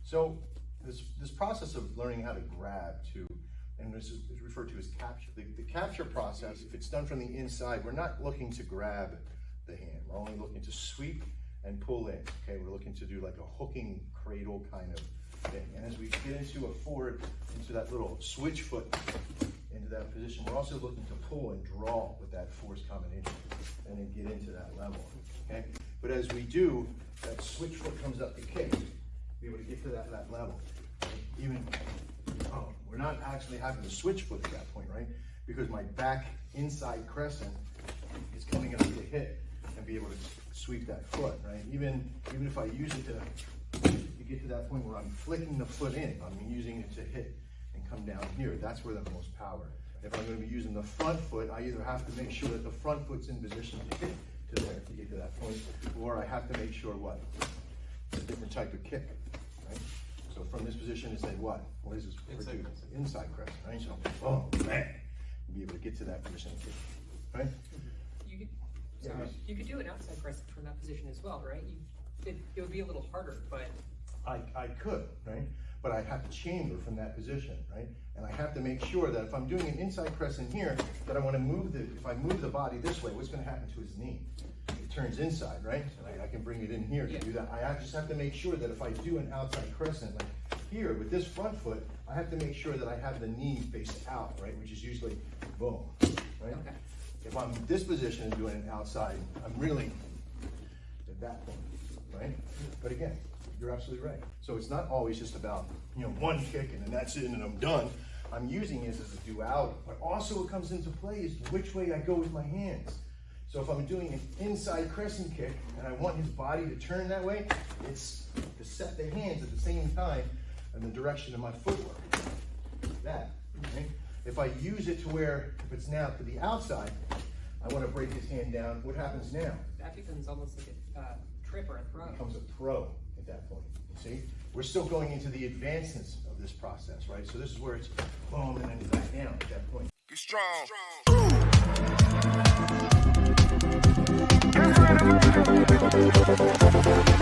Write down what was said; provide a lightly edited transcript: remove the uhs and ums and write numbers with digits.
So this process of learning how to grab too, and this is referred to as capture. The capture process, if it's done from the inside, we're not looking to grab the hand. We're only looking to sweep and pull in. Okay, we're looking to do like a hooking cradle kind of thing. And as we get into a forward, into that little switch foot, into that position, we're also looking to pull and draw with that force combination and then get into that level. Okay, but as we do, that switch foot comes up to kick, be able to get to that level. Even, we're not actually having to switch foot at that point, right? Because my back inside crescent is coming up to hit and be able to sweep that foot, right? Even if I use it to get to that point where I'm flicking the foot in, I'm using it to hit and come down here. That's where the most power. If I'm going to be using the front foot, I either have to make sure that the front foot's in position to hit to there to get to that point, or I have to make sure what? It's a different type of kick, right? So from this position, it's like what? What is this? Inside crescent, right? So, oh man, be able to get to that position and kick, right? You could do an outside crescent from that position as well, right? It would be a little harder, but I could, right? But I have to chamber from that position, right? And I have to make sure that if I'm doing an inside crescent here, that I want to move if I move the body this way, what's going to happen to his knee? It turns inside, right? And I can bring it in here to do that. I just have to make sure that if I do an outside crescent, like here with this front foot, I have to make sure that I have the knee face out, right? Which is usually boom, right? Okay. If I'm in this position and doing an outside, I'm really at that point, right? But again, you're absolutely right. So it's not always just about, one kick and then that's it and I'm done. I'm using it as a duality. But also what comes into play is which way I go with my hands. So if I'm doing an inside crescent kick and I want his body to turn that way, it's to set the hands at the same time in the direction of my footwork. That, okay? If I use it to where, if it's now to the outside, I want to break his hand down, what happens now? that becomes almost like a trip or a throw. It becomes a throw at that point, you see? We're still going into the advancements of this process, right? So this is where it's boom and then back down at that point. Be strong. Be strong.